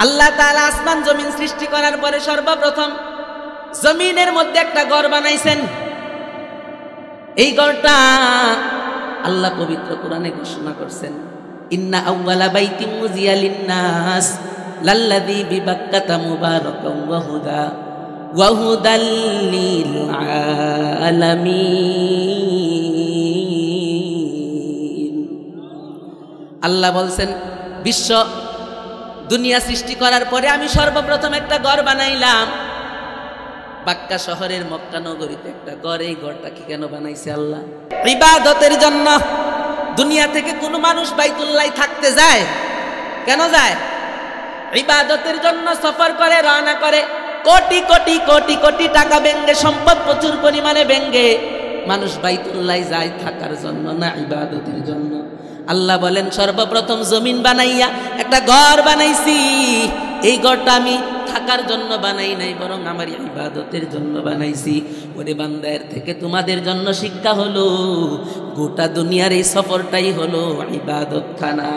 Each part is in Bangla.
আল্লাহ তাআলা আসমান জমিন সৃষ্টি করার পরে সর্বপ্রথম জমিনের মধ্যে একটা ঘর বানাইছেন। এই ঘরটা আল্লাহ পবিত্র কোরআনে ঘোষণা করছেন, ইন্না আউওয়ালা বাইতিন উযিয়া লিন-নাস লাল্লাযী বিবাক্কাতা মুবারাকান ওয়া হুদাল লিল আলামিন। আল্লাহ বলছেন, বিশ্ব দুনিয়া সৃষ্টি করার পরে আমি সর্বপ্রথম একটা ঘর বানাইলাম বাক্কা শহরের মক্কা নগরীতে একটা ঘর। এই ঘরটা কি কেন বানাইছে আল্লাহ? ইবাদতের জন্য। দুনিয়া থেকে কোনো মানুষ বাইতুল্লাহ থাকতে যায় কেন যায়? ইবাদতের জন্য সফর করে, রওনা করে, কোটি কোটি কোটি কোটি টাকা ব্যাঙ্গে, সম্পদ প্রচুর পরিমাণে ব্যাঙ্গে মানুষ বাইতুল্লাহ যায় থাকার জন্য না, ইবাদতের জন্য। আল্লাহ বলেন, সর্বপ্রথম জমিন বানাইয়া একটা ঘর বানাইছি। এই ঘরটা আমি থাকার জন্য বানাই নাই, বরং আমার ইবাদতের জন্য বানাইছি। ওরে বান্দা, এর থেকে তোমাদের জন্য শিক্ষা হলো, গোটা দুনিয়ার এই সফরটাই হলো ইবাদত খানা।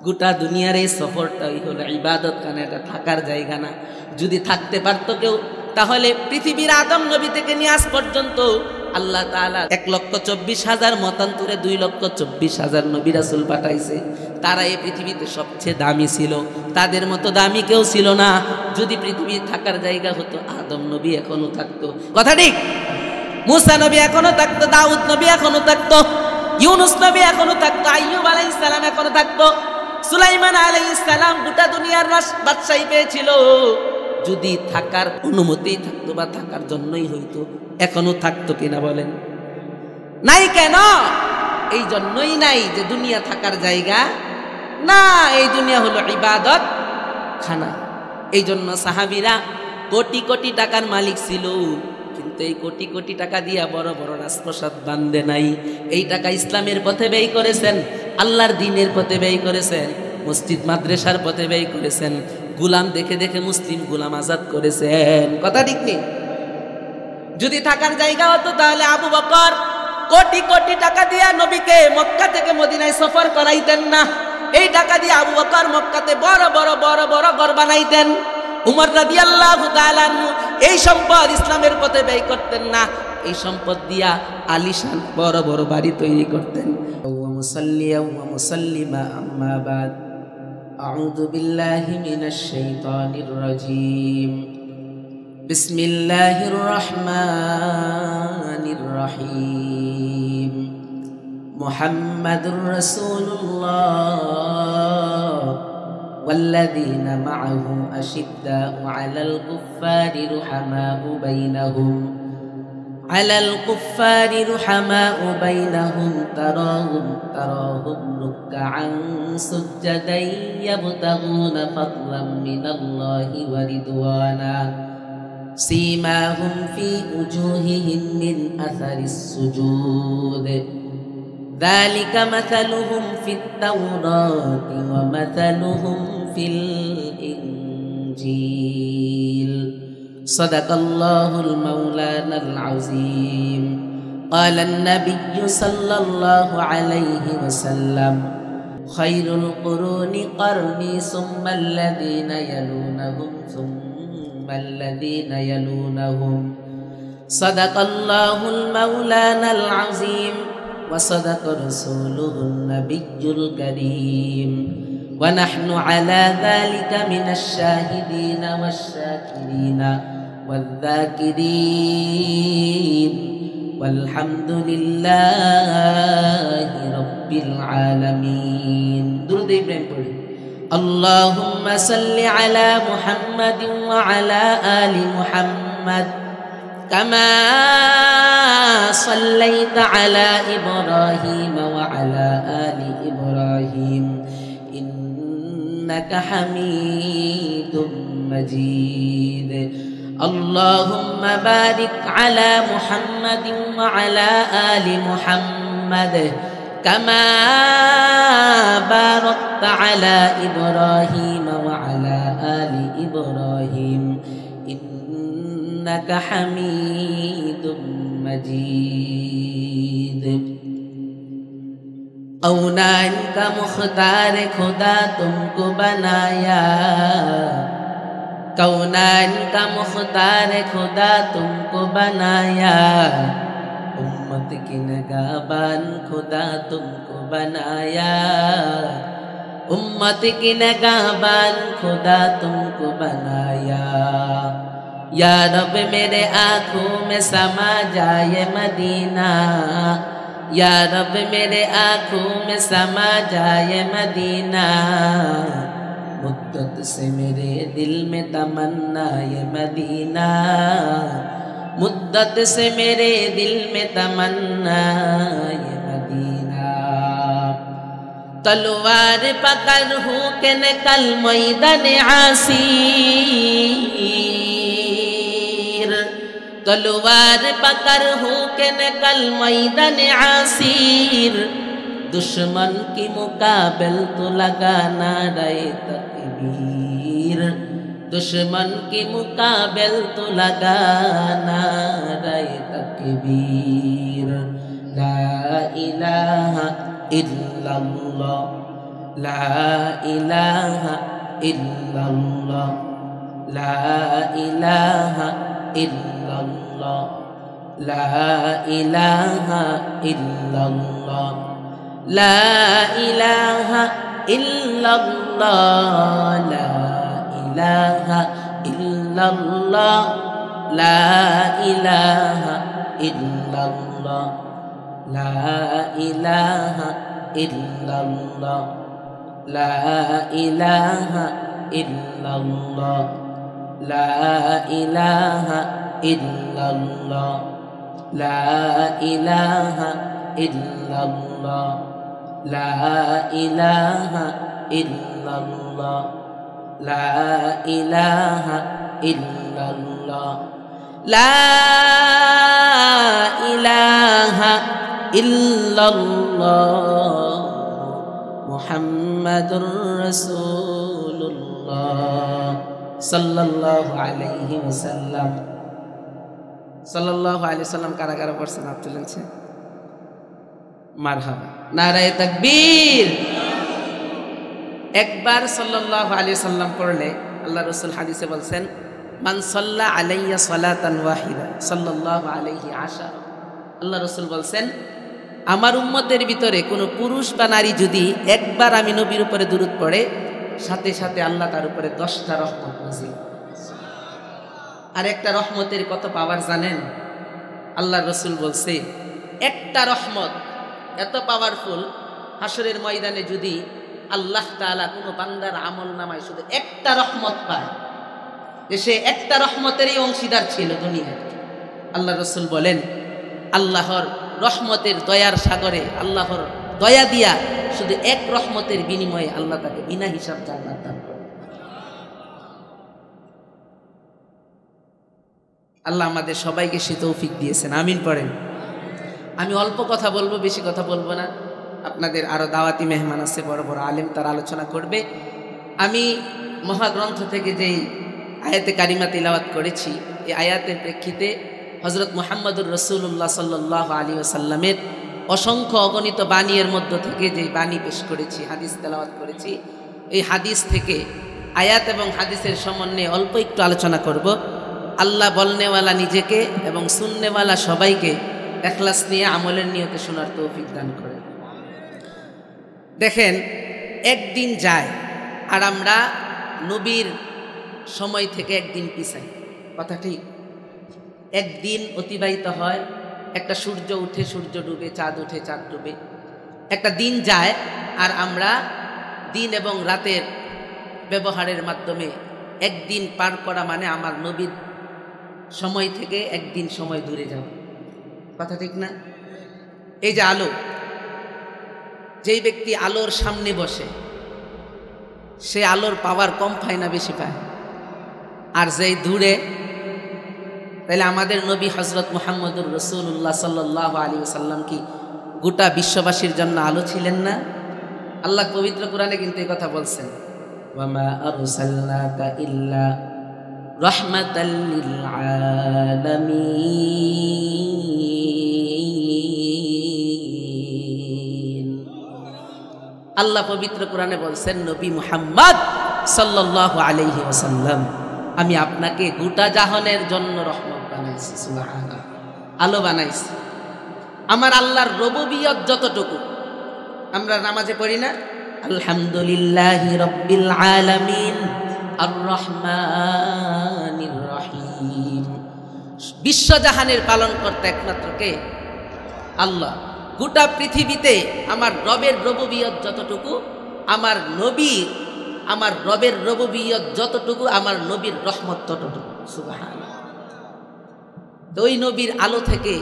গোটা দুনিয়ার এই সফরটাই হলো ইবাদত খানা, এটা থাকার জায়গা না। যদি থাকতে পারতো কেউ, তাহলে পৃথিবীর আদম নবী থেকে নিয়ে আজ পর্যন্ত আল্লাহ তাআলা 1,24,000 মতান্তরে 2,24,000 নবী রাসূল পাঠাইছে। তারা এই পৃথিবীতে সবচেয়ে দামি ছিল, তাদের মতো দামি কেউ ছিল না। যদি পৃথিবী থাকার জায়গা হতো, আদম নবী এখনো থাকতো, কথা ঠিক? মুসা নবী এখনো থাকতো, দাউদ নবী এখনো থাকতো, ইউনুস নবী এখনো থাকতো, আইয়ুব আলাইহিস সালাম এখনো থাকতো, সুলাইমান আলাইহিস সালাম গোটা দুনিয়ার বাদশাহী পেয়েছিল। যদি থাকার অনুমতি থাকতো বা থাকার জন্যই হইতো, এখনো থাকতো কিনা বলেন? নাই। কেন? এই জন্যই নাই যে দুনিয়া থাকার জায়গা না, এই দুনিয়া হলো ইবাদত খানা। এই জন্য সাহাবীরা কোটি কোটি টাকার মালিক ছিল, কিন্তু এই কোটি কোটি টাকা দিয়া বড় বড় রাজপ্রাসাদ বান্ধে নাই। এই টাকা ইসলামের পথে ব্যয় করেছেন, আল্লাহর দ্বীনের পথে ব্যয় করেছেন, মসজিদ মাদ্রাসার পথে ব্যয় করেছেন, গোলাম দেখে দেখে মুসলিম গোলাম আজাদ করেছেন, কথা ঠিক নেই? যদি থাকার জায়গা হতো, তাহলে আবু বকর কোটি কোটি টাকা দিয়া নবীকে মক্কা থেকে মদিনায় সফর করাইতেন না। এই টাকা দিয়ে আবু বকর মক্কাতে বড় বড় বড় বড় ঘর বানাইতেন। উমর রাদিয়াল্লাহু তাআলা আনহু এই সম্পদ ইসলামের পথে ব্যয় করতেন না, এই সম্পদ দিয়া আলিশান বড় বড় বাড়ি তৈরি করতেন। ওয়া মুসাল্লিয়া ওয়া মুসাল্লিমা আম্মা বাদ, আউযু বিল্লাহি মিনাশ শাইতানির রাজীম। বিসমিল্লাহির রহমানির রহিম। মুহাম্মাদুর রাসূলুল্লাহ والذين معه أشداء على الكفار رحماء بينهم تراهم ركعا سجدا يبتغون فضلا من الله ورضوانا سيماهم في وجوههم من أثر السجود ذلك مثلهم في التوراة ومثلهم في الإنجيل صدق الله المولانا العظيم. قال النبي صلى الله عليه وسلم خير القرون قرني ثم الذين يلونهم ثم الذين يلونهم صدق الله المولانا العظيم وصدق رسوله النبي الكريم ونحن على ذلك من الشاهدين والشاكرين والذاكرين والحمد لله رب العالمين. درود إبراهيم পড়ি। اللهم صل على محمد وعلى آل محمد كما صليت على إبراهيم وعلى آل إبراهيم إنك حميد مجيد. اللهم بارك على محمد وعلى آل محمد كما باركت على إبراهيم وعلى آل إبراهيم إنك حميد مجيد. कौनाइन का मुख्तार खुदा तुमको बनाया, कौनाइन का मुख्तार खुदा तुमको बनाया, उम्मत की नगाबान खुदा तुमको बनाया, उम्मत की नगाबान खुदा तुमको बनाया। या रब मेरे आँखों में समा जाए मदीना, या रब मेरे आँखों में समा जाए मदीना, मुद्दत से मेरे दिल में तमन्ना ये मदीना, मुद्दत से मेरे दिल में तमन्ना ये मदीना। तलवार पकड़ हूँ के निकल मैदान आसीर, तलवार पकड़ हूँ के निकल मैदान आसीर, दुश्मन की मुकाबिल तो लगाना रहे तकबीर, दुश्मन की मुकाबिल तो लगाना रहे तकबीर। ला इलाहा इल्लल्लाह, ला इलाहा इल्लल्लाह, ला इलाहा इल्लल्लाह, ला इलाहा इल्लल्लाह, ला इलाहा इल्लल्लाह, ला इलाहा इल्लल्लाह, ला इलाहा इल्लल्लाह, ला इलाहा इल्लल्लाह, ला इलाहा इल्लल्लाह, ला इलाहा इल्लल्लाह, ला इलाहा इल्लल्लाह, ला इलाहा इल्लल्लाह, ला इलाहा इल्लल्लाह, ला इलाहा इल्लल्लाह, मुहम्मदुर रसूलुल्लाह सल्लल्लाहु अलैहि वसल्लम। सल्लल्लाहु अलैहि वसल्लम कारा कारा पढ़ছেন হাত তুলেছে? মারহাবা, নারায়ে তাকবীর। একবার সাল্লাল্লাহু আলাইহি সাল্লাম পড়লে আল্লাহ রাসূল হাদিসে বলছেন, মান সাল্লা আলাইয়া সালাতান ওয়াহিদা সাল্লাল্লাহু আলাইহি আশারা। আল্লাহ রাসূল বলছেন, আমার উম্মতের ভিতরে কোনো পুরুষ বা নারী যদি একবার আমি নবীর উপরে দুরূদ পড়ে, সাথে সাথে আল্লাহ তার উপরে 10টা রহমত নাযিল। আর একটা রহমতের কত পাওয়ার জানেন? আল্লাহ রাসূল বলছে, একটা রহমত এত পাওয়ারফুল, হাসরের ময়দানে যদি আল্লাহ তাআলা কোনো বান্দার আমল নামায় শুধু একটা রহমত পায়, যে সে একটা রহমতেরই অংশীদার ছিল দুনিয়ায়, আল্লাহ রাসূল বলেন আল্লাহর রহমতের দয়ার সাগরে আল্লাহর দয়া দিয়া শুধু এক রহমতের বিনিময়ে আল্লাহ তাকে বিনা হিসাব জান্নাত দান করে। আল্লাহ আমাদের সবাইকে সে তৌফিক দিয়েছেন, আমিন পড়েন। আমি অল্প কথা বলবো, বেশি কথা বলবো না। আপনাদের আরো দাওয়াতি মেহমান আছে, বড় বড় আলেম, তারা আলোচনা করবে। আমি মহাগ্রন্থ থেকে যেই আয়াতে কারিমা তিলাওয়াত করেছি, এই আয়াতের প্রেক্ষিতে হযরত মুহাম্মদুর রাসূলুল্লাহ সাল্লাল্লাহু আলাইহি ওয়াসাল্লামের অসংখ্য অগণিত বাণীর মধ্য থেকে যে বাণী পেশ করেছি, হাদিস তেলাওয়াত করেছি, এই হাদিস থেকে আয়াত এবং হাদিসের সমন্বয়ে অল্প একটু আলোচনা করব। আল্লাহ বলনেওয়ালা নিজেকে এবং শুননেওয়ালা সবাইকে ইখলাস নিয়ে আমলের নিয়তে শোনার তৌফিক দান করেন। দেখেন, একদিন যায় আর আমরা নবীর সময় থেকে একদিন পিছাই, কথা ঠিক? একদিন অতিবাহিত হয়, একটা সূর্য উঠে সূর্য ডুবে, চাঁদ উঠে চাঁদ ডুবে, একটা দিন যায় আর আমরা দিন এবং রাতের ব্যবহারের মাধ্যমে একদিন পার করা মানে আমার নবীর সময় থেকে একদিন সময় দূরে যাওয়া, কথা ঠিক না? এই যে আলো, যেই ব্যক্তি আলোর সামনে বসে সে আলোর পাওয়ার কম পায় না বেশি পায়? আর যেই দূরে, তাহলে আমাদের নবী হযরত মুহাম্মদুর রাসূলুল্লাহ সাল্লাল্লাহু আলাইহি ওয়াসাল্লাম কি গোটা বিশ্ববাসীর জন্য আলো ছিলেন না? আল্লাহ পবিত্র কোরআনে কিন্তু এই কথা বলছেন, ওয়ামা আরসালনাকা ইল্লা রাহমাতাল লিল আলামিন। আল্লাহ পবিত্র কোরআনে বলছেন, নবী মুহাম্মদ সাল্লাল্লাহু আলাইহি ওয়াসাল্লাম, আমি আপনাকে গোটা জাহানের জন্য রহমত বানাইছি। সুবহানাল্লাহ, আলো বানাইছি। আমার আল্লাহর রুবুবিয়ত যতটুকু আমরা নামাজে পড়ি না, আলহামদুলিল্লাহি রাব্বিল আলামিন আর রহমানির রহিম, বিশ্বজাহানের পালন করতে একমাত্র কে? আল্লাহ। গোটা পৃথিবীতে আমার রবের রুবুবিয়ত যতটুকু, আমার নবী, আমার রবের রুবুবিয়ত যতটুকু, আমার নবীর রহমত ততটুকু। সুবহানাল্লাহ। তো ওই নবীর আলো থেকে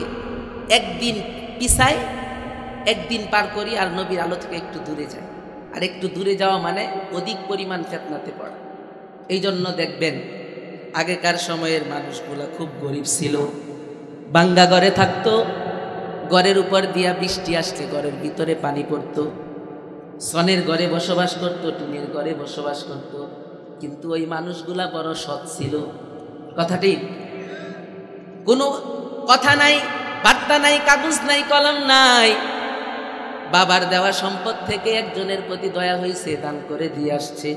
একদিন পিছায়, একদিন পার করি, আর নবীর আলো থেকে একটু দূরে যায়। আর একটু দূরে যাওয়া মানে অধিক পরিমাণ ফিতনাতে পড়া। এই জন্য দেখবেন আগেকার সময়ের মানুষগুলা খুব গরিব ছিল, ভাঙ্গা ঘরে থাকতো, ঘরের উপর দিয়া বৃষ্টি আসলে ঘরের ভিতরে পানি পড়তো, সনের ঘরে বসবাস করতো, টিনের ঘরে বসবাস করতো। কিন্তু ওই মানুষগুলা বড় সৎ ছিল। কথা ঠিক? কোনো কথা নাই, বার্তা নাই, কাগজ নাই, কলম নাই। বাবার দেওয়া সম্পদ থেকে একজনের প্রতি দয়া হয়েছে, দান করে দিয়ে আসছে,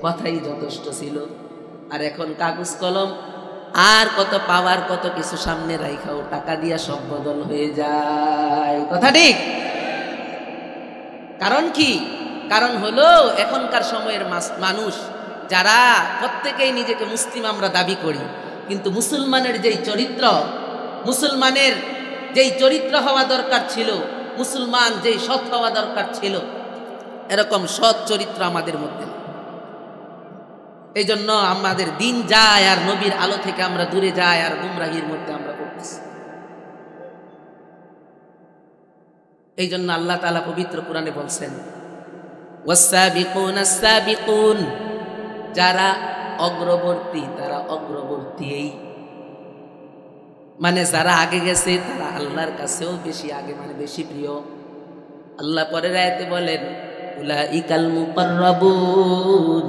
কথাই যথেষ্ট ছিল। আর এখন কাগজ কলম আর কত পাওয়ার, কত কিছু সামনে রাইখাও, টাকা দিয়া সব বদল হয়ে যায়। কথা ঠিক? কারণ কি? কারণ হলো এখনকার সময়ের মানুষ যারা প্রত্যেকেই নিজেকে মুসলিম আমরা দাবি করি, কিন্তু মুসলমানের যেই চরিত্র, মুসলমানের যেই চরিত্র হওয়া দরকার ছিল, মুসলমান যেই সৎ হওয়া দরকার ছিল, এরকম সৎ চরিত্র আমাদের মধ্যে। এই জন্য আমাদের দিন যায় আর নবীর আলো থেকে আমরা দূরে যাই, আর গুমরাহির মধ্যে আমরা পড়তেছি। এই জন্য আল্লাহ তাআলা পবিত্র কোরআনে বলছেন, ওয়াস-সাবিকুনা আস-সাবিকুন, যারা অগ্রবর্তী তারা অগ্রবর্তী। মানে যারা আগে গেছে তারা আল্লাহর কাছেও বেশি আগে, মানে বেশি প্রিয়। আল্লাহ পরের আয়াতে বলেন, উলাইকাল মুকাররাবুন,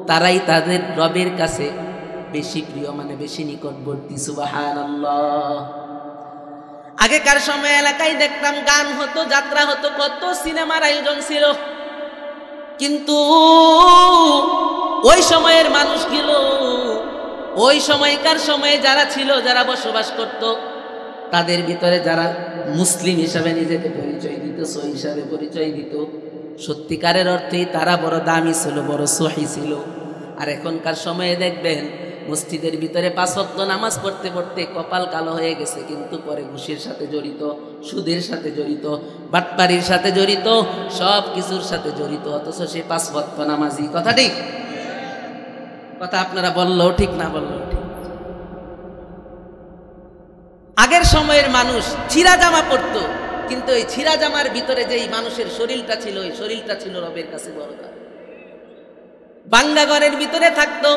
তারাই তাদের রবের কাছে বেশি প্রিয়, মানে বেশি নিকটবর্তী। সুবহানাল্লাহ। আগেকার সময় এলাকায় দেখতাম গান হতো, যাত্রা হতো, কত সিনেমার আয়োজন ছিল, কিন্তু ওই সময়ের মানুষগুলো, ওই সময়কার সময়ে যারা ছিল, যারা বসবাস করত, তাদের ভিতরে যারা মুসলিম হিসাবে নিজেকে পরিচয় দিত, সহি হিসাবে পরিচয় দিত, সত্যিকারের অর্থেই তারা বড় দামি ছিল, বড় সহি ছিল। আর এখনকার সময়ে দেখবেন মসজিদের ভিতরে 5 ওয়াক্ত নামাজ পড়তে পড়তে কপাল কালো হয়ে গেছে, কিন্তু পরে ঘুষের সাথে জড়িত, সুদের সাথে জড়িত, বাটপারির সাথে জড়িত, সব কিছুর সাথে জড়িত, অথচ সে 5 ওয়াক্ত নামাজি। কথা ঠিক? কথা আপনারা বললেও ঠিক, না বললেও ঠিক। আগের সময়ের মানুষ ছিঁড়া জামা পরতো, কিন্তু ওই ছিঁড়া জামার ভিতরে যেই মানুষের শরীরটা ছিল, ওই শরীরটা ছিল রবের কাছে বড় দাম। বাঙ্গা ঘরের ভিতরে থাকতো,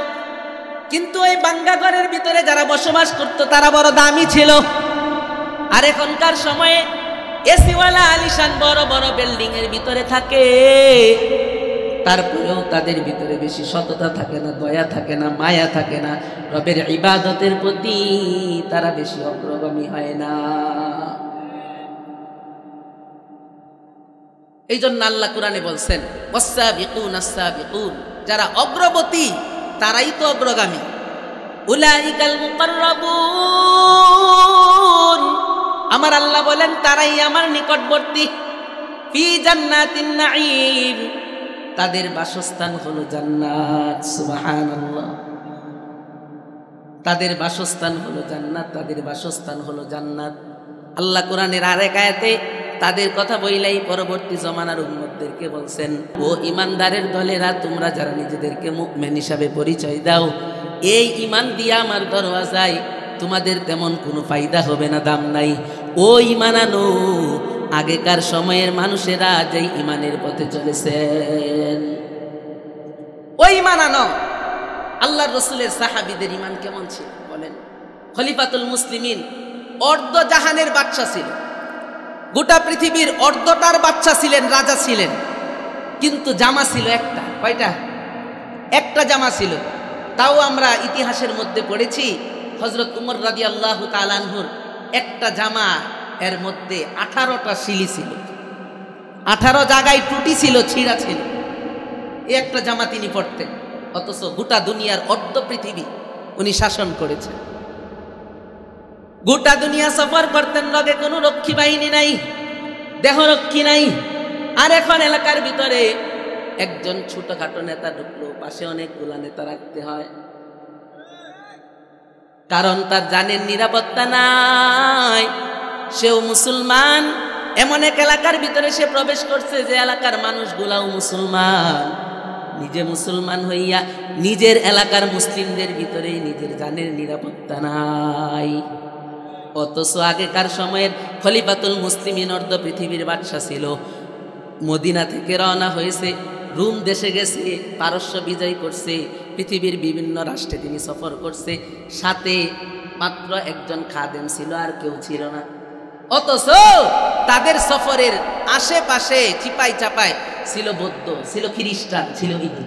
কিন্তু ওই বাঙ্গা ঘরের ভিতরে যারা বসবাস করতো তারা বড় দামি ছিল। আর এখনকার সময়ে এসিওয়ালা আলিশান বড় বড় বিল্ডিং এর ভিতরে থাকে, তারপরেও তাদের ভিতরে বেশি সততা থাকে না, দয়া থাকে না, মায়া থাকে না, রবের ইবাদতের প্রতি তারা বেশি অগ্রগামী হয় না। এই জন্য আল্লাহ কোরআনে বলছেন, ওয়াস-সাবিকুনা আস-সাবিকুন, যারা অগ্রবর্তী তারাই তো অগ্রগামী। উলাইকাল মুকাররাবুন, আমার আল্লাহ বলেন তারাই আমার নিকটবর্তী। ফি জান্নাতিন নাঈম, তাদের বাসস্থান হলো জান্নাত। সুবহানাল্লাহ। তাদের বাসস্থান হলো জান্নাত, তাদের বাসস্থান হলো জান্নাত। আল্লাহ কোরআনের আরেক আয়াতে তাদের কথা বইলাই পরবর্তী জমানার উম্মতদেরকে বলছেন, ও ইমানদারের দলেরা, তোমরা যারা নিজেদেরকে মুমিন হিসাবে পরিচয় দাও, এই ইমান দিয়া আমার দরওয়াজায় তোমাদের তেমন কোনো ফায়দা হবে না, দাম নাই। ও ইমান আনো, আগেকার সময়ের মানুষেরা যেই ইমানের পথে চলেছেন, ওই ইমান আনো। আল্লাহর রাসূলের সাহাবীদের ইমান কেমন ছিল বলেন? খলিফাতুল মুসলিমিন অর্ধ জাহানের বাদশা ছিল, গোটা পৃথিবীর অর্ধটার বাদশা ছিলেন, রাজা ছিলেন, কিন্তু জামা ছিল একটা। কয়টা? একটা জামা ছিল। তাও আমরা ইতিহাসের মধ্যে পড়েছি, হযরত উমর রাদিয়াল্লাহু তাআলা আনহুর একটা জামা, এর মধ্যে 18টা শিলি ছিল। 18 জায়গায় ত্রুটি ছিল, ছিঁড়া ছিল, এই একটা জামা তিনি পড়তেন। অথচ গোটা দুনিয়ার অর্ধ পৃথিবী উনি শাসন করেছেন। গোটা দুনিয়া সফর করতেন, লগে কোনো রক্ষী বাহিনী নাই, দেহরক্ষী নাই। আর এখন এলাকার ভিতরে একজন ছোটখাটো নেতা ঢুকলো, পাশে অনেকগুলা নেতা রাখতে হয়, কারণ তার জানের নিরাপত্তা নাই। সেও মুসলমান, এমন এক এলাকার ভিতরে সে প্রবেশ করছে যে এলাকার মানুষগুলাও মুসলমান। নিজে মুসলমান হইয়া নিজের এলাকার মুসলিমদের ভিতরে নিজের জানের নিরাপত্তা নাই। অথচ আগেকার সময়ের খলিফাতুল মুসলিমিন অর্ধ পৃথিবীর বাদশা ছিল। মদিনা থেকে রওনা হয়েছে, রোম দেশে গেছে, পারস্য বিজয় করছে, পৃথিবীর বিভিন্ন রাষ্ট্রে তিনি সফর করছে। সাথে মাত্র একজন খাদেম ছিল, আর কেউ ছিল না। অথচ তাদের সফরের আশেপাশে চিপাই চাপায় ছিল বৌদ্ধ, ছিল খ্রিস্টান, ছিল ইহুদি।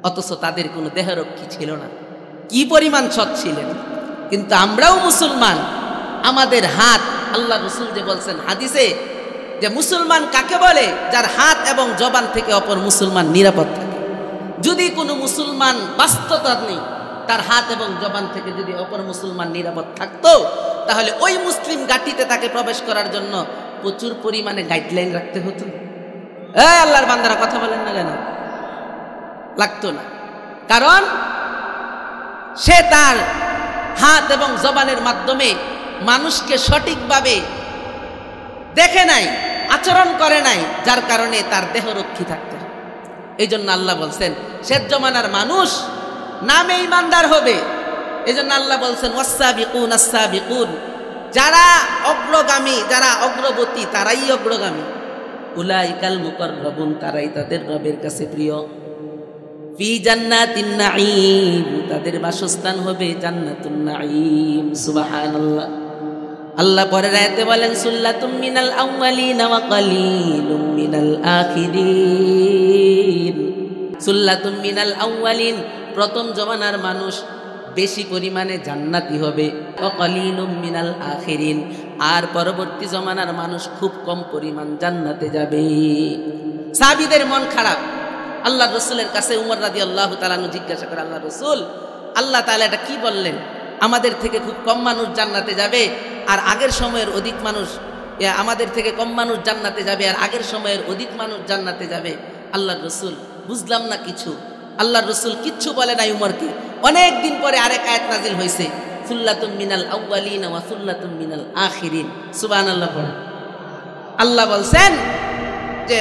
অথচ তাদের কোনো দেহরক্ষী ছিল না। কি পরিমাণ সৎ ছিলেন। কিন্তু আমরাও মুসলমান, আমাদের হাত, আল্লাহ রাসূল যে বলছেন হাদিসে যে মুসলমান কাকে বলে, যার হাত এবং জবান থেকে অপর মুসলমান নিরাপদ থাকে। যদি কোনো মুসলমান বাস্তবতা নেই, তার হাত এবং জবান থেকে যদি অপর মুসলমান নিরাপদ থাকতো, তাহলে ওই মুসলিম ঘাঁটিতে তাকে প্রবেশ করার জন্য প্রচুর পরিমাণে গাইডলাইন রাখতে হতো। আল্লাহর বান্দারা কথা বলেন না কেন? লাগতো না, কারণ সে তার হাত এবং জবানের মাধ্যমে মানুষকে সঠিকভাবে দেখে নাই, আচরণ করে নাই, যার কারণে তার দেহরক্ষী থাকতে। এই জন্য আল্লাহ বলছেন শেষ জমানার মানুষ নামে ইমানদার হবে। এই জন্য আল্লাহ বলছেন ওয়াসসাবিকুন আস-সাবিকুন, যারা অগ্রগামী, যারা অগ্রবর্তী, তারাই অগ্রগামী। উলাইকাল মুকাররাবুন, তারাই তাদের রবের কাছে প্রিয়। ফি জান্নাতিন নাঈম, তাদের বাসস্থান হবে জান্নাতুন নাঈম। সুবহানাল্লাহ। আল্লাহ পরের আয়াতে বলেন সুল্লাতুম মিনাল আউয়ালিন ওয়া কালিলুম মিনাল আখিরিন। সুল্লাতুম মিনাল আউয়ালিন, প্রথম জমানার মানুষ বেশি পরিমাণে জান্নাতি হবে। ওয়া কালিলুম মিনাল আখিরিন, আর পরবর্তী জমানার মানুষ খুব কম পরিমাণ জান্নাতে যাবে। সাহাবীদের মন খারাপ। আল্লাহ রাসূলের কাছে উমর রাদিয়াল্লাহু তাআলা জিজ্ঞাসা করে, আল্লাহ রাসূল, আল্লাহ তাআলা এটা কি বললেন? আমাদের থেকে খুব কম মানুষ জান্নাতে যাবে, আর আগের সময়ের অধিক মানুষ, আমাদের থেকে কম মানুষ জান্নাতে যাবে, আর আগের সময়ের অধিক মানুষ জান্নাতে যাবে। আল্লাহ রাসূল বুঝলাম না কিছু। আল্লাহ রাসূল কিচ্ছু বলে নাই উমরকে। অনেক দিন পরে আরেক আয়াত নাজিল হয়েছে, সুল্লাতুম মিনাল আউয়ালিন ওয়া সুল্লাতুম মিনাল আখিরিন। সুবহানাল্লাহ পড়ে। আল্লাহ বলছেন যে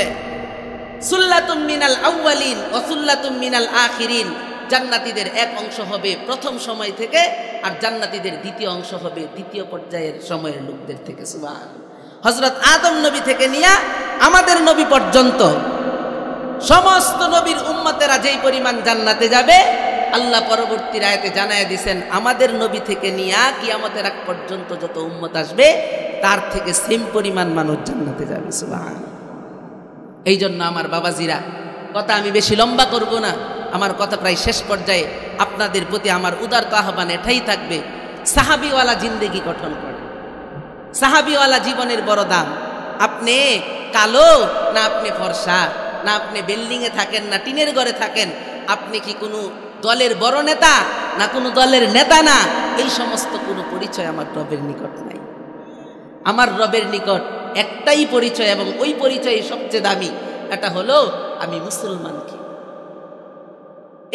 সুল্লাতুম মিনাল আউয়ালিন ওয়া সুল্লাতুম মিনাল আখিরিন, জান্নাতীদের এক অংশ হবে প্রথম সময় থেকে, আর জান্নাতীদের দ্বিতীয় অংশ হবে দ্বিতীয় পর্যায়ের সময়ের লোকদের থেকে। সুবহানাল্লাহ। হযরত আদম নবী থেকে নিয়ে আমাদের নবী পর্যন্ত সমস্ত নবীর উম্মতেরা যেই পরিমাণ জান্নাতে যাবে, আল্লাহ পরবর্তী আয়াতে জানায় দিয়েছেন আমাদের নবী থেকে নিয়ে কিয়ামতের আগ পর্যন্ত যত উম্মত আসবে, তার থেকে সেম পরিমাণ মানুষ জান্নাতে যাবে। সুবহানাল্লাহ। এই জন্য আমার বাবাজিরা, কথা আমি বেশি লম্বা করব না, আমার কথা প্রায় শেষ পর্যায়ে। আপনাদের প্রতি আমার উদারত আহ্বান এটাই থাকবে, সাহাবিওয়ালা জিন্দেগি গঠন করে। সাহাবিওয়ালা জীবনের বড় দাম। আপনি কালো না আপনি ফর্সা, না আপনি বিল্ডিংয়ে থাকেন না টিনের ঘরে থাকেন, আপনি কি কোনো দলের বড় নেতা না কোনো দলের নেতা না, এই সমস্ত কোনো পরিচয় আমার রবের নিকট নাই। আমার রবের নিকট একটাই পরিচয়, এবং ওই পরিচয় সবচেয়ে দামি, এটা হলো আমি মুসলমান। কি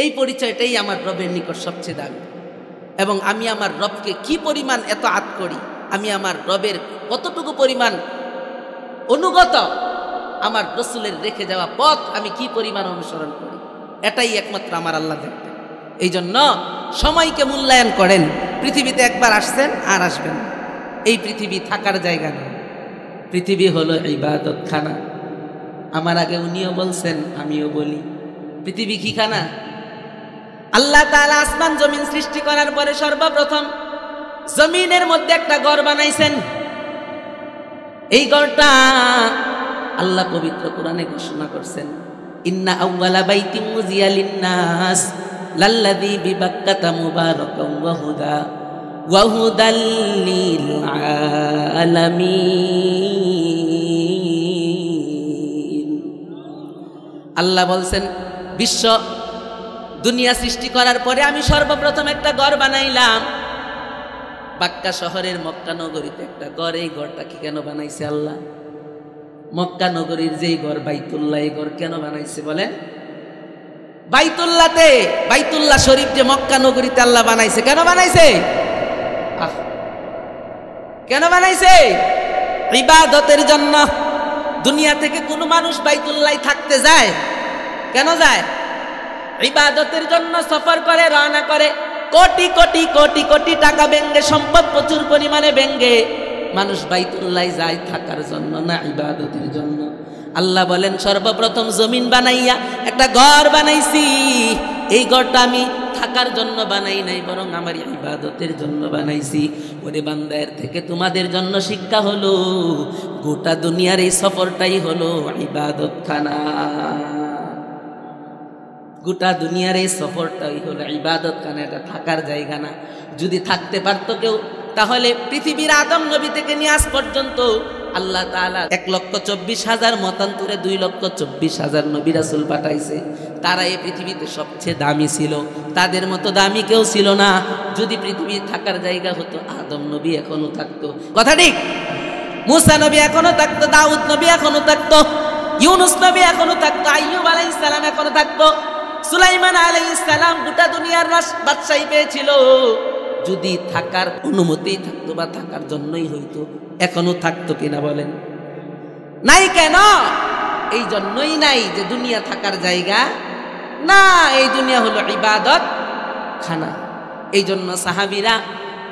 এই পরিচয়টাই আমার রবের নিকট সবচেয়ে দামি। এবং আমি আমার রবকে কি পরিমাণ এত আত করি, আমি আমার রবের কতটুকু পরিমাণ অনুগত, আমার রাসূলের রেখে যাওয়া পথ আমি কি পরিমাণ অনুসরণ করি, এটাই একমাত্র আমার আল্লাহ দেখবেন। এই জন্য সময়কে মূল্যায়ন করেন। পৃথিবীতে একবার আসছেন আর আসবেন। এই পৃথিবী থাকার জায়গা নয়, পৃথিবী হলো ইবাদত খানা। আমার আগে উনিও বলছেন, আমিও বলি, পৃথিবী কি খানা? আল্লাহ তাআলা আসমান জমিন সৃষ্টি করার পরে সর্বপ্রথম জমিনের মধ্যে একটা ঘর বানাইছেন। এই ঘরটা আল্লাহ পবিত্র কোরআনে ঘোষণা করছেন, ইন্না আউওয়ালা বাইতিন উযিয়া লিন-নাস লাল্লাযী বিবাক্কাতা মুবারাকান ওয়া হুদাল লিল আলামিন। আল্লাহ বলছেন বিশ্ব দুনিয়া সৃষ্টি করার পরে আমি সর্বপ্রথম একটা ঘর বানাইলাম মক্কা শহরের মক্কা নগরীতে একটা ঘর। এই ঘরটা কি কেন বানাইছে আল্লাহ? মক্কা নগরীর যেই ঘর বাইতুল্লাহ, এই ঘর কেন বানাইছে বলেন? বাইতুল্লাহ শরীফ যে মক্কা নগরীতে আল্লাহ বানাইছে, কেন বানাইছে? কেন বানাইছে? ইবাদতের জন্য। দুনিয়া থেকে কোনো মানুষ বাইতুল্লাহ থাকতে যায়? কেন যায়? ইবাদতের জন্য সফর করে, রওনা করে, কোটি কোটি কোটি কোটি টাকা ব্যাঙ্গে, সম্পদ প্রচুর পরিমাণে ব্যাঙ্গে মানুষ বাইতুল্লাহ যায় থাকার জন্য না ইবাদতের জন্য। আল্লাহ বলেন সর্বপ্রথম জমিন বানাইয়া একটা ঘর বানাইছি। এই ঘরটা আমি থাকার জন্য বানাই নাই, বরং আমার ইবাদতের জন্য বানাইছি। ওরে বান্দা, এর থেকে তোমাদের জন্য শিক্ষা হলো গোটা দুনিয়ার এই সফরটাই হলো ইবাদত খানা। গোটা দুনিয়ার এই সফরটাই হলো ইবাদত খানা, এটা থাকার জায়গা না। যদি থাকতে পারতো কেউ, তাহলে পৃথিবীর আদম নবী থেকে নিয়ে আজ পর্যন্ত আল্লাহ তাআলা 1,24,000 মতান্তরে 2,24,000 নবী রাসূল পাঠাইছে। তারা এই পৃথিবীতে সবচেয়ে দামি ছিল, তাদের মতো দামি কেউ ছিল না। যদি পৃথিবী থাকার জায়গা হতো, আদম নবী এখনো থাকতো, কথা ঠিক? মুসা নবী এখনো থাকতো, দাউদ নবী এখনো থাকতো, ইউনুস নবী এখনো থাকতো, আইয়ুব আলাইহিস সালাম এখনো থাকতো, সুলাইমান আলাইহিস সালাম গোটা দুনিয়ার বাদশাহী পেয়েছিল। যদি থাকার অনুমতি থাকতো বা থাকার জন্যই হইতো, এখনো থাকতো কিনা বলেন? নাই। কেন? এই জন্যই নাই যে দুনিয়া থাকার জায়গা না, এই দুনিয়া হলো ইবাদত খানা। এই জন্য সাহাবীরা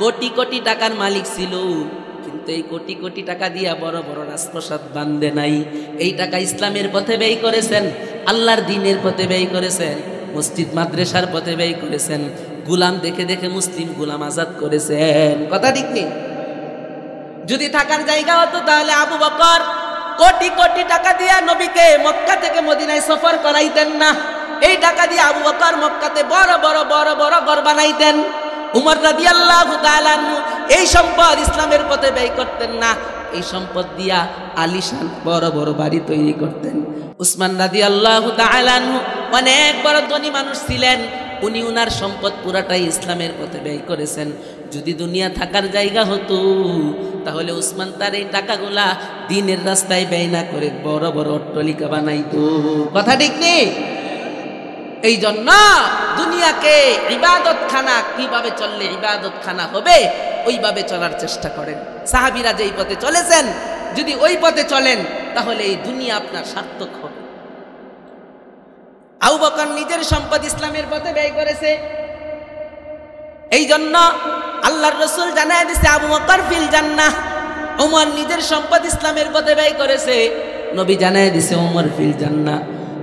কোটি কোটি টাকার মালিক ছিল, কিন্তু এই কোটি কোটি টাকা দিয়া বড় বড় রাজপ্রাসাদ বান্ধে নাই। এই টাকা ইসলামের পথে ব্যয় করেছেন, আল্লাহর দ্বীনের পথে ব্যয় করেছেন, মসজিদ মাদ্রাসার পথে ব্যয় করেছেন, গোলাম দেখে দেখে মুসলিম গোলাম আজাদ করেছেন, কথা ঠিক নেই? যদি থাকার জায়গা হতো, তাহলে আবু বকর কোটি কোটি টাকা দিয়া নবীকে মক্কা থেকে মদিনায় সফর করাইতেন না। এই টাকা দিয়ে আবু বকর মক্কাতে বড় বড় বড় বড় ঘর বানাইতেন। উমর রাদিয়াল্লাহু তাআলা আনহু এই সম্পদ ইসলামের পথে ব্যয় করতেন না, এই সম্পদ দিয়া আলিশান বড় বড় বাড়ি তৈরি করতেন। উসমান রাদিয়াল্লাহু তাআলা আনহু অনেক বড় ধনী মানুষ ছিলেন, উনি উনার সম্পদ পুরাটাই ইসলামের পথে ব্যয় করেছেন। যদি দুনিয়া থাকার জায়গা হতো, তাহলে উসমান তার এই টাকাগুলা দ্বীনের রাস্তায় ব্যয় না করে বড় বড় অট্টালিকা বানাইতো, কথা ঠিক নেই? এই জন্য দুনিয়াকে ইবাদত খানা, কিভাবে চললে ইবাদত খানা হবে ওইভাবে চলার চেষ্টা করেন। সাহাবীরা যেই পথে চলেছেন, যদি ওই পথে চলেন, তাহলে এই দুনিয়া আপনার সার্থক হবে। আবু বকর নিজের সম্পদ ইসলামের পথে ব্যয় করেছে। এই জন্য আল্লাহর রাসূল জানায় দিয়েছে আবু বকর ফিল জান্নাহ। ওমর নিজের সম্পদ ইসলামের পথে ব্যয় করেছে, নবী জানায় দিয়েছে ওমর ফিল জান্নাহ।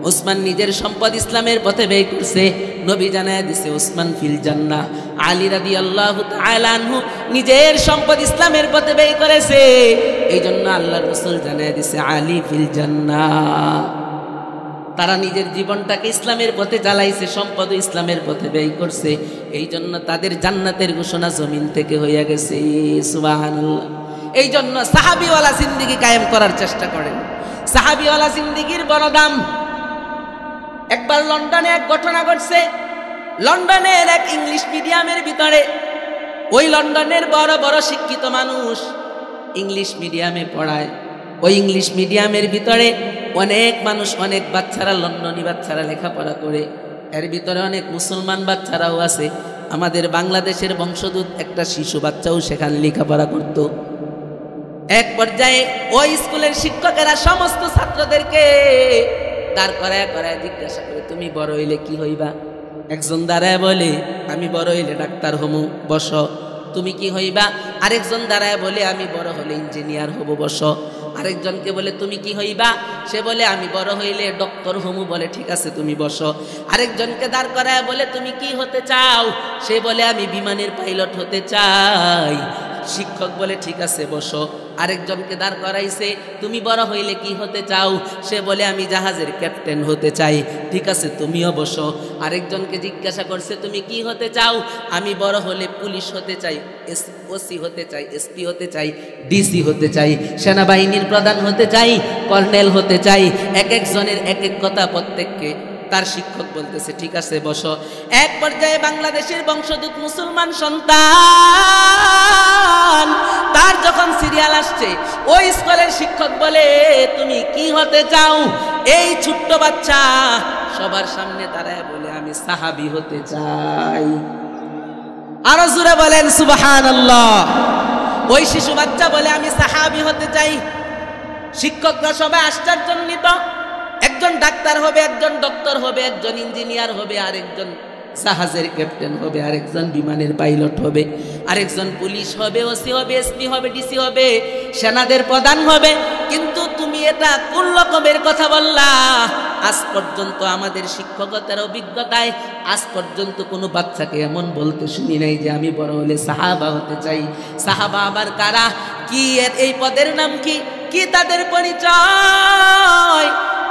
উসমান নিজের সম্পদ ইসলামের পথে ব্যয় করছে, নবী জানায় দিয়েছে উসমান ফিল জান্নাহ। আলী রাদিয়াল্লাহু তাআলা আনহু নিজের সম্পদ ইসলামের পথে ব্যয় করেছে, এই জন্য আল্লাহর রাসূল জানায় দিয়েছে আলী ফিল জান্নাহ। তারা নিজের জীবনটাকে ইসলামের পথে চালাইছে, সম্পদ ইসলামের পথে ব্যয় করছে, এই জন্য তাদের জান্নাতের ঘোষণা জমিন থেকে হইয়া গেছে, সুবহানাল্লাহ। এই জন্য সাহাবীওয়ালা জিন্দেগি কায়েম করার চেষ্টা করেন। সাহাবীওয়ালা জিন্দেগির বড় দাম। একবার লন্ডনে এক ঘটনা ঘটছে। লন্ডনের এক ইংলিশ মিডিয়ামের ভিতরে, ওই লন্ডনের বড় বড় শিক্ষিত মানুষ ইংলিশ মিডিয়ামে পড়ায়। ওই ইংলিশ মিডিয়ামের ভিতরে অনেক মানুষ, অনেক বাচ্চারা, লন্ডনী বাচ্চারা লেখাপড়া করে। এর ভিতরে অনেক মুসলমান বাচ্চারাও আছে। আমাদের বাংলাদেশের বংশোদ্ভূত একটা শিশু বাচ্চাও সেখানে লেখাপড়া করত। এক পর্যায়ে ওই স্কুলের শিক্ষকেরা সমস্ত ছাত্রদেরকে দাঁড় করায় করায় জিজ্ঞাসা করে, তুমি বড় হইলে কি হইবা? একজন দাঁড়ায় বলে, আমি বড় হইলে ডাক্তার হমু, বসো। তুমি কি হইবা? আরেকজন দাঁড়ায় বলে, আমি বড় হলে ইঞ্জিনিয়ার হব, বসো। আরেকজনকে বলে, তুমি কি হইবা? সে বলে, আমি বড় হইলে ডক্টর হমু, বলে ঠিক আছে তুমি বসো। আরেকজনকে দাঁড় করায় বলে, তুমি কি হতে চাও? সে বলে, আমি বিমানের পাইলট হতে চাই। শিক্ষক বলে, ঠিক আছে বসো। আরেকজনকে দাঁড় করাইছে, তুমি বড় হইলে কি হতে চাও? সে বলে আমি জাহাজের ক্যাপ্টেন হতে চাই। ঠিক আছে, তুমিও বসো। আরেকজনকে জিজ্ঞাসা করছে, তুমি কি হতে চাও? আমি বড় হলে পুলিশ হতে চাই, ওসি হতে চাই, এসপি হতে চাই, ডিসি হতে চাই, সেনাবাহিনীর প্রধান হতে চাই, কর্নেল হতে চাই। এক একজনের এক এক কথা, প্রত্যেককে তার শিক্ষক বলতেছে ঠিক আছে বসো। এক পর্যায়ে বাংলাদেশের বংশোদ্ভূত মুসলমান সন্তান, তার যখন সিরিয়াল আসছে, ওই স্কুলের শিক্ষক বলে তুমি কি হতে চাও? এই ছোট্ট বাচ্চা সবার সামনে দাঁড়ায় বলে আমি সাহাবী হতে চাই। আরো জোরে বলেন সুবহানাল্লাহ। ওই শিশু বাচ্চা বলে আমি সাহাবী হতে চাই। শিক্ষকরা সবাই আশ্চর্যান্বিত। একজন ডাক্তার হবে, একজন ডক্টর হবে, একজন ইঞ্জিনিয়ার হবে, আরেকজন জাহাজের ক্যাপ্টেন হবে, আরেকজন বিমানের পাইলট হবে, আরেকজন পুলিশ হবে, ওসি হবে, এসপি হবে, ডিসি হবে, সেনাদের প্রধান হবে। কিন্তু তুমি এটা কোন রকমের কথা বললা? আজ পর্যন্ত আমাদের শিক্ষকতার অভিজ্ঞতায় আজ পর্যন্ত কোনো বাচ্চাকে এমন বলতে শুনি নাই যে আমি বড় হলে সাহাবা হতে চাই। সাহাবা আবার কারা? কি এই পদের নাম কি? কি তাদের পরিচয়?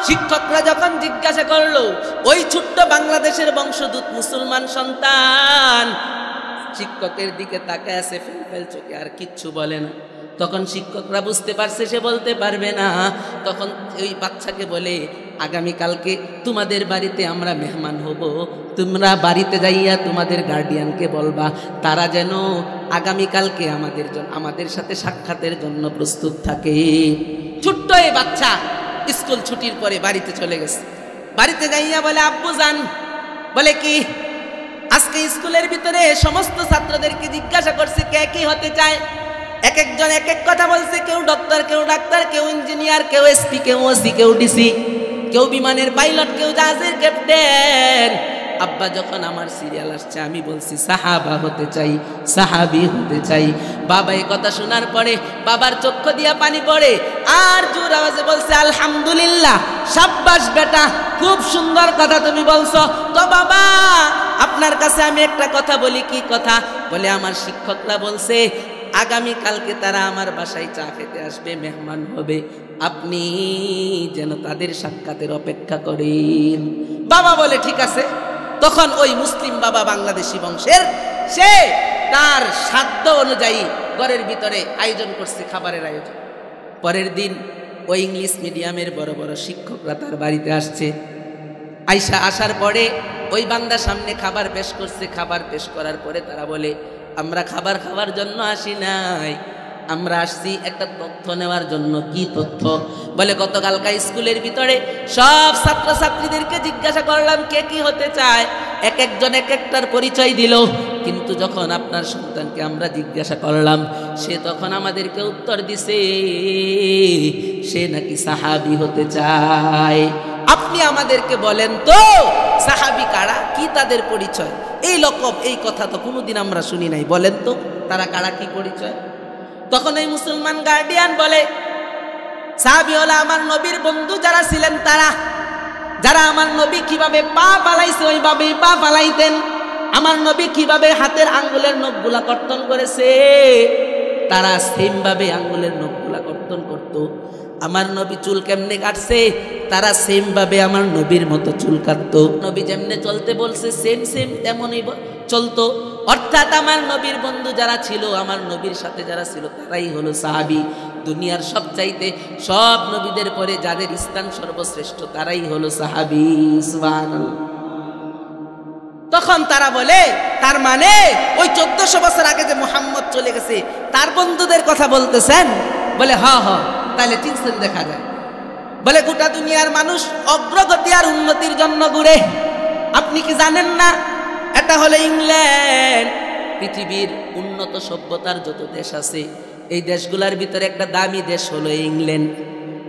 শিক্ষকরা যখন জিজ্ঞাসা করলো, ওই ছোট্ট বাংলাদেশের বংশোদ্ভূত মুসলমান সন্তান শিক্ষকের দিকে তাকায় আছে ফেল চোখে, আর কিচ্ছু বলে না। তখন শিক্ষকরা বুঝতে পারছে সে বলতে পারবে না। তখন ওই বাচ্চাকে বলে আগামীকালকে তোমাদের বাড়িতে আমরা মেহমান হব, তোমরা বাড়িতে যাইয়া তোমাদের গার্ডিয়ানকে বলবা তারা যেন আগামীকালকে আমাদের সাথে সাক্ষাতের জন্য প্রস্তুত থাকে। ছোট্ট এই বাচ্চা স্কুল ছুটির পরে বাড়িতে চলে গেছে। বাড়িতে যাইয়া বলে আব্বু যান, বলে কি আজকে স্কুলের ভিতরে সমস্ত ছাত্রদেরকে জিজ্ঞাসা করছে কে কি হতে চায়। এক একজন এক এক কথা বলছে, কেউ ডক্টর, কেউ ডাক্তার, কেউ ইঞ্জিনিয়ার, কেউ এসপি, কেউ ওসি, কেউ ডিসি, কেউ বিমানের পাইলট, কেউ জাহাজের ক্যাপ্টেন। আব্বা যখন আমার সিরিয়াল আসছে আমি বলছি সাহাবা হতে চাই, সাহাবী হতে চাই। বাবা এই কথা শোনার পরে বাবার চক্ষু দিয়া পানি পড়ে, আর জোর আওয়াজে বলছে আলহামদুলিল্লাহ, সাব্বাস বেটা, খুব সুন্দর কথা তুমি বলছো। তো বাবা আপনার কাছে আমি একটা কথা বলি। কি কথা? বলে আমার শিক্ষকরা বলছে আগামীকালকে তারা আমার বাসায় চা খেতে আসবে, মেহমান হবে, আপনি যেন তাদের সাক্ষাতের অপেক্ষা করেন। বাবা বলে ঠিক আছে। তখন ওই মুসলিম বাবা বাংলাদেশি বংশের, সে তার সাধ্য অনুযায়ী ঘরের ভিতরে আয়োজন করছে, খাবারের আয়োজন। পরের দিন ওই ইংলিশ মিডিয়ামের বড় বড় শিক্ষকরা তার বাড়িতে আসছে। আসার পরে ওই বান্দার সামনে খাবার পেশ করছে। খাবার পেশ করার পরে তারা বলে আমরা খাবার খাওয়ার জন্য আসি নাই, আমরা আসছি একটা তথ্য নেওয়ার জন্য। কি তথ্য? বলে গতকালকা স্কুলের ভিতরে সব ছাত্রছাত্রীদেরকে জিজ্ঞাসা করলাম কে কি হতে চায়, এক একজন এক একটার পরিচয় দিল, কিন্তু যখন আপনার সন্তানকে আমরা জিজ্ঞাসা করলাম সে তখন আমাদেরকে উত্তর দিছে সে নাকি সাহাবী হতে চায়। আপনি আমাদেরকে বলেন তো সাহাবী কারা, কি তাদের পরিচয়? এই লকব, এই কথা তো কোনোদিন আমরা শুনি নাই, বলেন তো তারা কারা, কি পরিচয়? তখন এই মুসলমান গার্ডিয়ান বলে সাহাবী হলো আমার নবীর বন্ধু যারা ছিলেন তারা, যারা আমার নবী কিভাবে পা পালাইছে ওইভাবেই পা পালাইতেন, আমার নবী কিভাবে হাতের আঙ্গুলের নখগুলা কর্তন করেছে তারা সেম ভাবে আঙ্গুলের নখগুলা কর্তন করত। আমার নবী চুল কেমনে কাটছে তারা সেম ভাবে আমার নবীর মতো চুল কাটতো। নবী যেমনে চলতে বলছে সেম সেম তেমনই চলতো। অর্থাৎ আমার নবীর বন্ধু যারা ছিল, আমার নবীর সাথে যারা ছিল তারাই হলো সাহাবী। দুনিয়ার সবচাইতে সব নবীদের পরে যাদের স্থান সর্বশ্রেষ্ঠ তারাই হলো সাহাবী। সুবহানাল্লাহ। তখন তারা বলে তার মানে ওই 1400 বছর আগে যে মুহাম্মদ চলে গেছে তার বন্ধুদের কথা বলতেছেন? বলে হ হ, তাহলে চিনছেন দেখা যায়। বলে গোটা দুনিয়ার মানুষ অগ্রগতি আর উন্নতির জন্য ঘুরে, আপনি কি জানেন না এটা হলো ইংল্যান্ড। পৃথিবীর উন্নত সভ্যতার যত দেশ আছে এই দেশগুলোর ভিতরে একটা দামি দেশ হলো ইংল্যান্ড।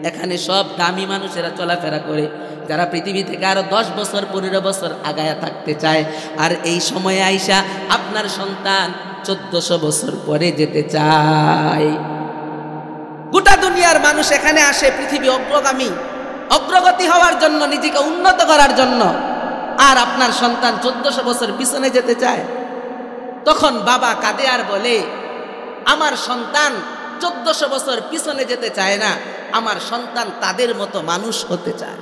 এখানে সব দামি মানুষেরা চলাফেরা করে যারা পৃথিবী থেকে আরো 10 বছর 15 বছর আগায়া থাকতে চায়। আর এই সময়ে আইসা আপনার সন্তান 1400 বছর পরে যেতে চায়। গোটা দুনিয়ার মানুষ এখানে আসে পৃথিবী অগ্রগতি হওয়ার জন্য, নিজেকে উন্নত করার জন্য, আর আপনার সন্তান 1400 বছর পিছনে যেতে চায়। তখন বাবা কাঁদে আর বলে আমার সন্তান 1400 বছর পিছনে যেতে চায় না, আমার সন্তান তাদের মতো মানুষ হতে চায়।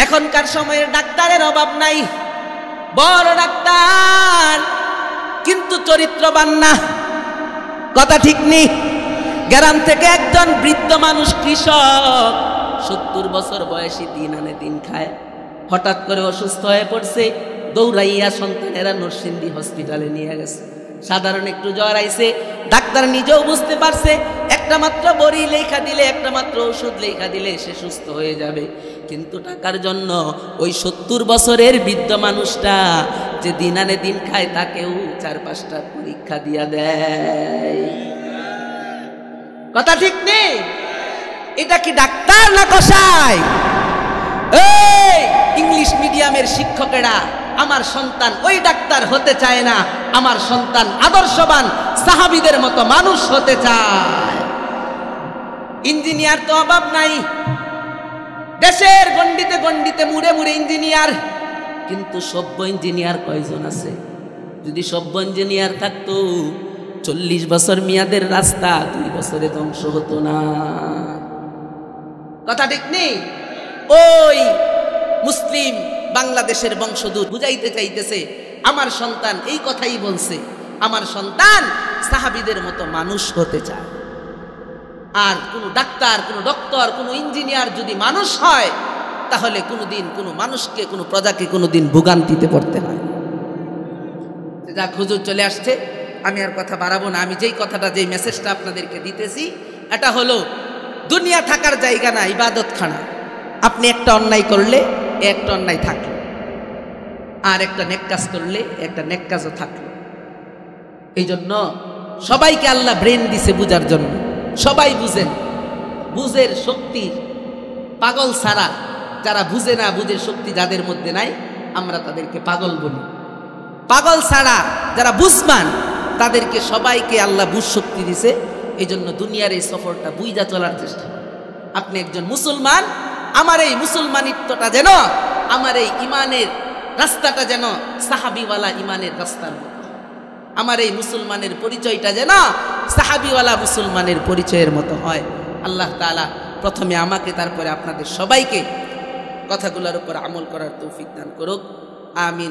এখনকার সময়ের ডাক্তারের অভাব নাই, বড় ডাক্তার কিন্তু চরিত্রবান না, কথা ঠিক নেই। গ্রাম থেকে একজন বৃদ্ধ মানুষ, কৃষক, 70 বছর বয়সী, দিন আনে দিন খায়, হঠাৎ করে অসুস্থ হয়ে পড়ছে। দৌড়াইয়া সন্তানেরা নরসিংদী হসপিটালে নিয়ে গেছে। সাধারণ একটু জ্বর আইছে, ডাক্তার নিজেও বুঝতে পারছে একটা মাত্র বড়ি লেখা দিলে, একটা মাত্র ওষুধ লেখা দিলে সে সুস্থ হয়ে যাবে। কিন্তু টাকার জন্য ওই 70 বছরের বৃদ্ধ মানুষটা যে দিন আনে দিন খায়, তাকেও 4-5টা পরীক্ষা দিয়া দেয়, কথা ঠিক নেই? এটা কি ডাক্তার না কসাই? এই ইংলিশ মিডিয়ামের শিক্ষকেরা, আমার সন্তান ওই ডাক্তার হতে চায় না, আমার সন্তান আদর্শবান সাহাবীদের মতো মানুষ হতে চায়। ইঞ্জিনিয়ার তো অভাব নাই, দেশের গণ্ডিতে গণ্ডিতে মুড়ে মুড়ে ইঞ্জিনিয়ার, কিন্তু সভ্য ইঞ্জিনিয়ার কয়জন আছে? যদি সভ্য ইঞ্জিনিয়ার থাকতো, 40 বছর মেয়াদের রাস্তা 2 বছরে ধ্বংস হতো না, কথা ঠিক নেই? ওই মুসলিম বাংলাদেশের বংশোদ্ভূত বুঝাইতে চাইতেছে, আমার সন্তান এই কথাই বলছে, আমার সন্তান সাহাবীদের মতো মানুষ হতে চায়। আর কোনো ডাক্তার, কোনো ডক্টর, কোনো ইঞ্জিনিয়ার যদি মানুষ হয়, তাহলে কোনোদিন কোনো মানুষকে, কোনো প্রজাকে কোনোদিন ভোগান্তিতে পড়তে হয়। যাক, হুজুর চলে আসছে, আমি আর কথা বাড়াবো না। আমি যেই কথাটা, যেই মেসেজটা আপনাদেরকে দিতেছি, এটা হলো দুনিয়া থাকার জায়গা না, ইবাদতখানা। আপনি একটা অন্যায় করলে একটা অন্যায় থাকলো, আর একটা নেক কাজ করলে একটা নেক কাজও থাকলো। এই জন্য সবাইকে আল্লাহ ব্রেন দিছে বুঝার জন্য, সবাই বুঝেন। বুঝের শক্তি পাগল ছাড়া, যারা বুঝে না, বুঝের শক্তি যাদের মধ্যে নাই, আমরা তাদেরকে পাগল বলি। পাগল ছাড়া যারা বুঝবান, তাদেরকে সবাইকে আল্লাহ বুঝ শক্তি দিছে। এই জন্য দুনিয়ার এই সফরটা বুঝা চলার চেষ্টা। আপনি একজন মুসলমান, আমার এই মুসলমানিত্বটা যেন, আমার এই ইমানের রাস্তাটা যেন সাহাবিওয়ালা ইমানের রাস্তার মতো, আমার এই মুসলমানের পরিচয়টা যেন সাহাবিওয়ালা মুসলমানের পরিচয়ের মতো হয়। আল্লাহ তাআলা প্রথমে আমাকে, তারপরে আপনাদের সবাইকে কথাগুলোর উপর আমল করার তৌফিক দান করুক। আমিন।